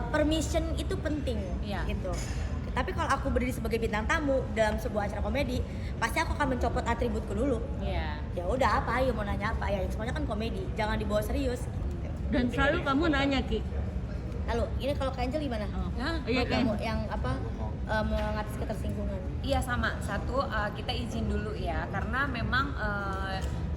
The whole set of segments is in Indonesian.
permission itu penting Iya. gitu. Tapi kalau aku berdiri sebagai bintang tamu dalam sebuah acara komedi, pasti aku akan mencopot atributku dulu. Iya. Ya udah apa, ayo mau nanya apa ya, semuanya kan komedi, jangan dibawa serius. Gitu. Dan selalu kamu nanya Ki. Lalu ini kalau ke Angel gimana? Hah? Iya Buat kan? kamu yang apa mengatasi ketersinggungan? Iya sama. Satu, kita izin dulu ya, karena memang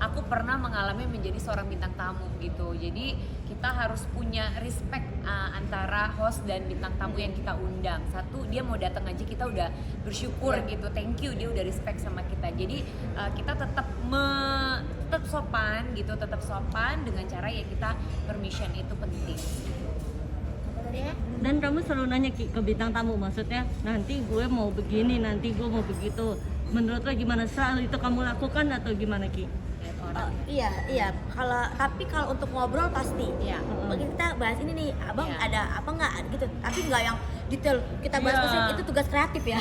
aku pernah mengalami menjadi seorang bintang tamu gitu. Jadi kita harus punya respect antara host dan bintang tamu yang kita undang. Satu, dia mau datang aja kita udah bersyukur gitu, thank you, dia udah respect sama kita. Jadi kita tetap sopan gitu, tetap sopan dengan cara ya kita permission itu penting. Dan kamu selalu nanya Ki ke bintang tamu, maksudnya nanti gue mau begini, nanti gue mau begitu. Menurut lo gimana, selalu itu kamu lakukan atau gimana Ki? Lihat orang. Iya. Tapi kalau untuk ngobrol pasti. Iya. Mungkin kita bahas ini nih, abang Iya. ada apa nggak gitu. Tapi nggak yang detail. Kita bahas Iya. khusus, itu tugas kreatif ya.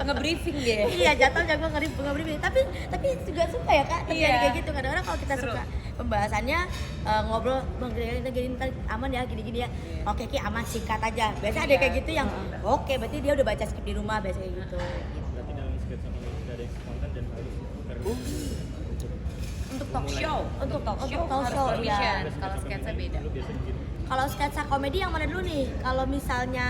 Nge-briefing deh. Iya, jatuh jago nge-briefing. Tapi juga suka ya kak. Terjadi Iya. kayak gitu. Kadang-kadang kalau kita Seru. suka pembahasannya ngobrol, bang gini ntar aman ya gini-gini ya. Oke Ki, aman, singkat aja. Biasanya ada Iya. kayak gitu yang oke, berarti dia udah baca skrip di rumah biasanya kayak gitu. Berarti dalam sketsa kamu tidak ada yang spontan dan harus Untuk talk show, Untuk talk show, harus iya. permission. Kalau sketsa beda. lu biasa gitu. Kalau sketsa komedi yang mana dulu nih? Kalau misalnya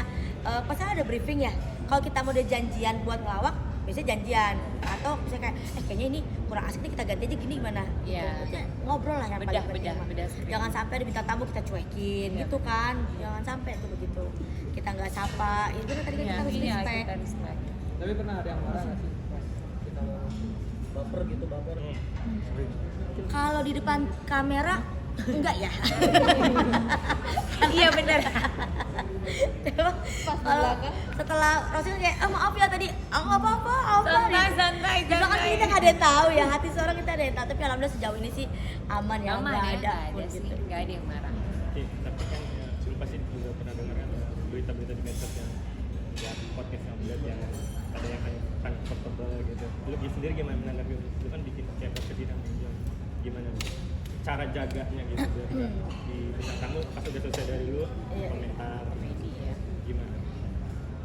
pasti ada briefing ya. Kalau kita mau ada janjian buat ngelawak, biasanya janjian. Atau misalnya kayak, kayaknya ini kurang asik nih, kita ganti aja gini gimana? Iya. Gitu. Ngobrol lah yang paling penting. Bedah skrip. Jangan sampai ada bintang tamu kita cuekin Iya. gitu kan. Jangan sampai tuh begitu. Kita nggak sapa. Itu kan tadi kan kita harus Iya, respect. kita respect. Tapi pernah ada yang marah nggak sih pas kita baper gitu baper? Kalau di depan kamera enggak ya. Iya benar. Kalau setelah Rosin kayak maaf ya tadi aku apa-apa Santai. Juga kan kita nggak ada yang tahu ya, hati seorang kita ada yang tahu, tapi alhamdulillah sejauh ini sih aman ya, Aman nggak ya, ada nggak pun ada sih, gitu. nggak ada yang marah. Oke, tapi kan lu pasti juga pernah dengar kan berita-berita di medsos yang ya podcast yang buat yang ada yang uncomfortable gitu. Lu sendiri gimana menanggapi itu? Lu kan bikin kayak podcast ini namanya gimana cara jaganya gitu biar nggak di bintang tamu pas udah selesai dari lu Iya. komentar Iya. gimana?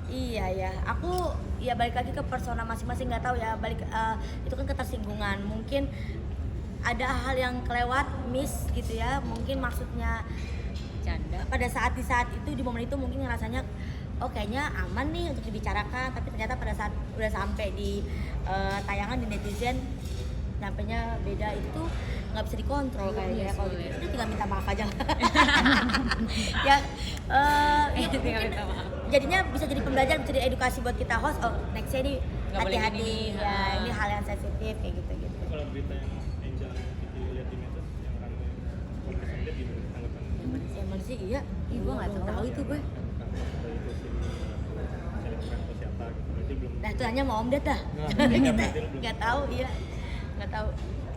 Iya ya, aku ya balik lagi ke persona masing-masing, nggak tahu ya, balik itu kan ketersinggungan, mungkin ada hal yang kelewat, miss gitu ya, mungkin maksudnya Canda. pada saat itu di momen itu mungkin ngerasanya oh kayaknya aman nih untuk dibicarakan, tapi ternyata pada saat udah sampai di tayangan di netizen nyampenya beda, itu nggak bisa dikontrol kayaknya ya. Kalau sulit. gitu itu tinggal minta maaf aja. Ya, ya Tinggal mungkin minta maaf. jadinya bisa jadi pembelajaran, bisa jadi edukasi buat kita host. Oh nextnya ini Nggak boleh hati-hati gini, ya, ah. ini hal yang sensitif kayak gitu. Kalau berita yang Angel itu lihat di medsos yang rame podcast yang lihat gimana tanggapan? Ya mana sih iya, gue nggak tahu itu gue. Nah itu hanya mau Om Ded dah. Kita nggak tahu, iya nggak tahu.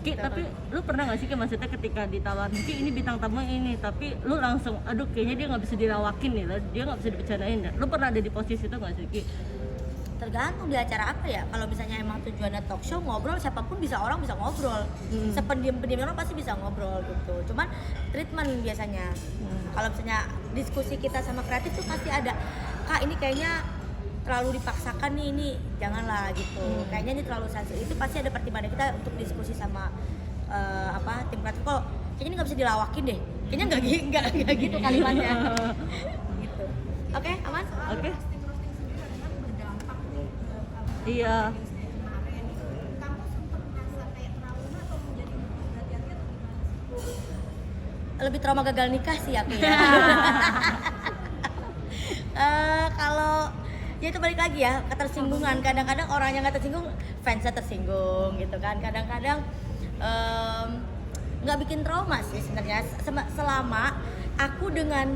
Ki, tapi lu pernah gak sih Ki, maksudnya ketika ditawarin Ki ini bintang tamu ini, tapi lu langsung aduh kayaknya dia nggak bisa dilawakin nih, dia nggak bisa dibicarain dah. Lu pernah ada di posisi itu gak sih Ki? Tergantung di acara apa ya. Kalau misalnya emang tujuannya talk show, ngobrol, siapapun bisa, orang bisa ngobrol. Sependiam-pendiam orang pasti bisa ngobrol gitu. Cuman treatment biasanya. Kalau misalnya diskusi kita sama kreatif tuh pasti ada, Kak ini kayaknya terlalu dipaksakan nih, ini janganlah gitu. Kayaknya ini terlalu sensitif. Itu pasti ada pertimbangan kita untuk diskusi sama tim kreatif. Kok kayaknya ini nggak bisa dilawakin deh. Kayaknya nggak gitu kalimatnya. Gitu. Oke, aman? Oke. Iya. Lebih trauma gagal nikah sih aku ya. Kalau ya itu balik lagi ya, ketersinggungan. Kadang-kadang orang yang nggak tersinggung, fansnya tersinggung gitu kan. Kadang-kadang nggak bikin trauma sih sebenarnya, selama aku dengan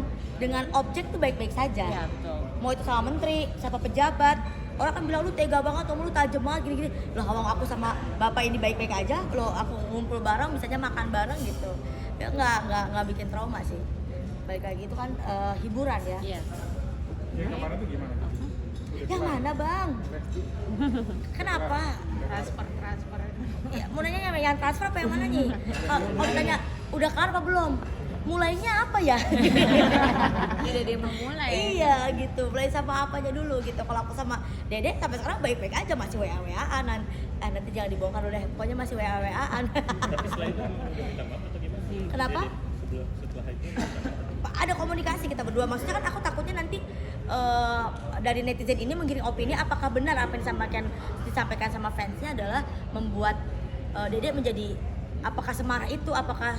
objek tuh baik-baik saja. Iya betul. Mau itu sama menteri, sama pejabat, orang kan bilang lu tega banget, kamu lu tajam banget gini-gini. Loh awang aku sama bapak ini baik-baik aja, loh aku ngumpul bareng, misalnya makan bareng gitu. Ya nggak bikin trauma sih. Balik lagi itu kan hiburan ya. Iya. Yang kemarin tuh gimana? Yang mana bang? Kenapa? Transfer. Ya, mau nanya yang transfer apa yang mana nih? Kalau ditanya udah kelar apa belum? mulainya apa ya? Tidak dia memulai. Iya gitu, mulai sama apanya dulu gitu. Kalau aku sama Dede sampai sekarang baik-baik aja, masih WA-WA-an. Nanti jangan dibongkar dulu deh, pokoknya masih WA-WA-an. Tapi setelah itu emang udah minta maaf atau gimana? Kenapa? Jadi setelah itu minta maaf. Ada komunikasi kita berdua, maksudnya kan aku takutnya nanti dari netizen ini menggiring opini apakah benar apa yang disampaikan sama fansnya adalah membuat Dede menjadi apakah semarah itu, apakah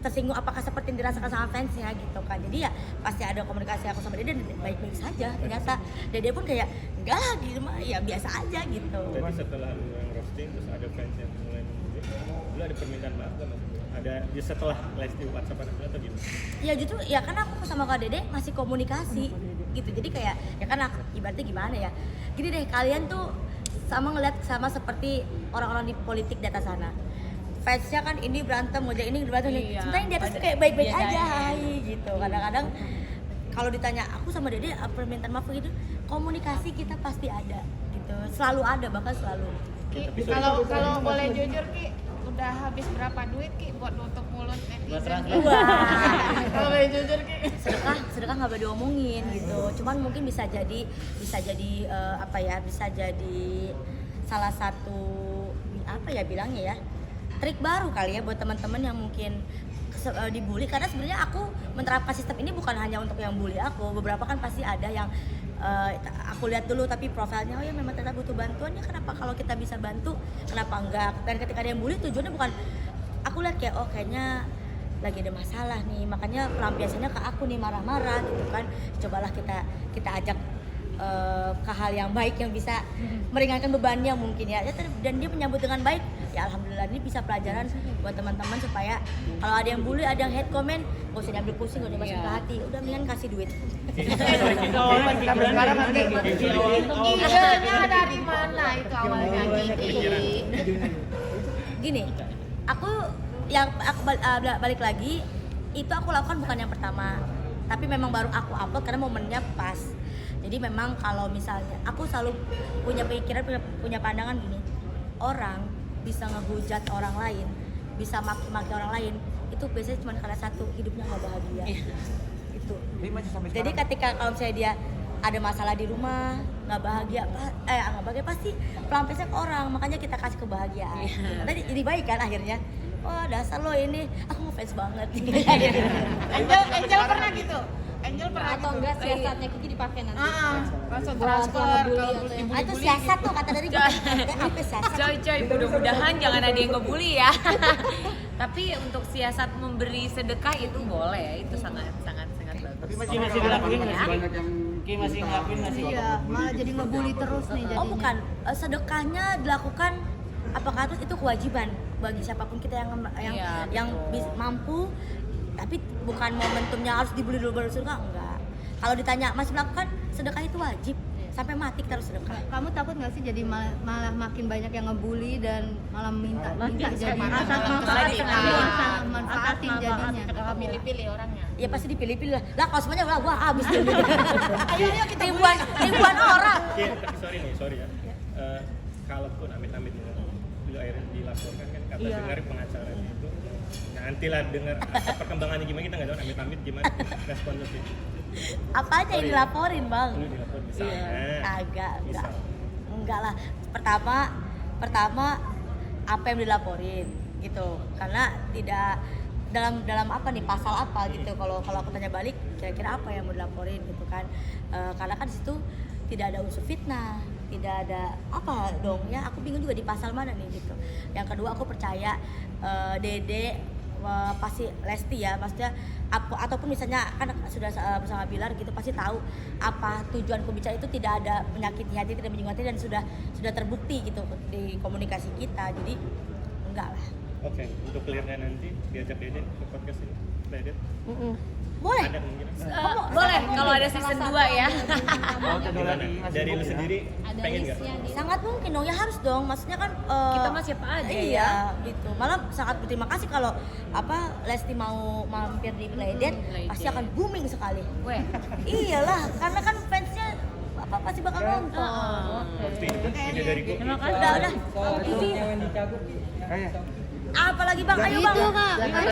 tersinggung, apakah seperti yang dirasakan sama fansnya gitu kan. Jadi ya pasti ada komunikasi aku sama Dede baik-baik saja. Ternyata Dede pun kayak enggak lah gitu mah ya biasa aja gitu. Berarti setelah lu yang roasting terus ada fans yang mulai membuli, lu ada permintaan maaf gak mas? Ada di setelah Lesti WhatsApp atau gimana? Ya justru ya kan aku sama Kak Dede masih komunikasi gitu. Jadi kayak ya kan aku, ibaratnya gimana ya? Gini deh, kalian tuh sama ngeliat sama seperti orang-orang di politik di atas sana. Fansnya kan ini berantem, ngejek ini berantem ini. Iya. Sementara yang di atas tuh kayak baik-baik Biasa aja, aja. hai gitu. Kadang-kadang kalau ditanya aku sama Dede apa permintaan maaf gitu, komunikasi kita pasti ada gitu. Selalu ada, bahkan selalu. Ki, Tapi sorry, kalau boleh jujur Ki, udah habis berapa duit Ki buat nutup mulut netizen Ki? Wah. Kalau boleh jujur Ki. sedekah nggak boleh diomongin gitu. Cuman mungkin bisa jadi apa ya, bisa jadi salah satu apa ya bilangnya ya, trik baru kali ya buat teman-teman yang mungkin dibully. Karena sebenarnya aku menerapkan sistem ini bukan hanya untuk yang bully aku. Beberapa kan pasti ada yang aku lihat dulu tapi profilnya oh ya memang ternyata butuh bantuan, ya kenapa kalau kita bisa bantu kenapa enggak. Dan ketika ada yang bully tujuannya bukan aku lihat kayak oh kayaknya lagi ada masalah nih, makanya pelampiasannya ke aku nih marah-marah gitu kan. Cobalah kita ajak ke hal yang baik yang bisa meringankan bebannya mungkin ya. Dan dia menyambut dengan baik ya, alhamdulillah. Ini bisa pelajaran buat teman-teman supaya kalau ada yang bully, ada yang hate comment, gak usah diambil pusing, gak usah dimasukin ke hati, udah mendingan kasih duit. Sekarang nanti idenya dari mana itu awalnya Ki? Gini, aku balik lagi, itu aku lakukan bukan yang pertama, tapi memang baru aku upload karena momennya pas. Jadi memang kalau misalnya aku selalu punya pikiran, punya pandangan gini, orang bisa ngehujat orang lain, bisa maki-maki orang lain, itu biasanya cuma karena satu, hidupnya nggak bahagia. Itu. Jadi ketika kalau misalnya dia ada masalah di rumah, nggak bahagia pasti pelampiasnya ke orang, makanya kita kasih kebahagiaan. Tadi jadi baik kan akhirnya. Wah dasar lo ini, aku ngefans banget. Angel pernah gitu? Angel pernah atau gitu? enggak siasatnya Kiki dipakai nanti? Langsung Buat transfer ngebully kalau atau yang- Itu siasat tuh kata dari gue. Apa siasat? Coy, mudah-mudahan jangan ada yang ngebully ya. Tapi untuk siasat memberi sedekah itu boleh ya, itu sangat bagus. Tapi masih dilakuin nggak sih? Banyak yang Ki masih ngelakuin nggak sih? Iya, malah jadi ngebully terus nih jadinya. Oh bukan, sedekahnya dilakukan apakah itu kewajiban bagi siapapun kita Iya, yang betul. mampu, tapi bukan momentumnya harus dibeli dulu baru sedekah, enggak. Kalau ditanya masih melakukan sedekah itu wajib, sampai mati kita harus sedekah. Kamu takut nggak sih jadi malah makin banyak yang ngebully dan malah minta jadi manfaatin jadinya. pilih-pilih orangnya. Ya pasti dipilih-pilih lah kalau semuanya wah habis deh. Ayo kita ribuan orang. Oke, tapi sorry ya. Kalaupun amit-amit lu akhirnya dilaporkan kan kata dengar pengacaranya itu, nantilah dengar perkembangannya gimana, kita nggak tahu amit-amit gimana respon lu sih. Apa aja yang dilaporin bang? Lu dilapor misalnya. Enggak lah. Pertama apa yang dilaporin gitu, karena tidak dalam apa nih, pasal apa gitu. Kalau aku tanya balik, kira-kira apa yang mau dilaporin gitu kan. Karena kan di situ tidak ada unsur fitnah, tidak ada apa dong ya, aku bingung juga di pasal mana nih gitu. Yang kedua aku percaya Dede pasti Lesti ya, maksudnya ataupun misalnya kan sudah bersama Bilar gitu, pasti tahu apa tujuanku bicara itu, tidak ada menyakiti hati, tidak menyinggung hati, dan sudah terbukti gitu di komunikasi kita. Jadi enggak lah. Oke, untuk clearnya nanti diajak Dede ke podcast ini. Dede, Boleh. ada kemungkinan? Boleh kalau ada season 2 ya. Gimana? Dari lu sendiri Ada pengen nggak? listnya gitu. Sangat mungkin dong, ya harus dong. Maksudnya kan Kita mah siapa aja iya, ya. gitu. Malah sangat berterima kasih kalau Lesti mau mampir di Playdate, Playdate. pasti akan booming sekali. Weh, Iyalah, karena kan fansnya pasti bakal nonton. Pasti ide dari gue. Terima kasih. Udah. Soal cewek yang dicabut Ki. Apalagi bang, ayo bang. Itu kak.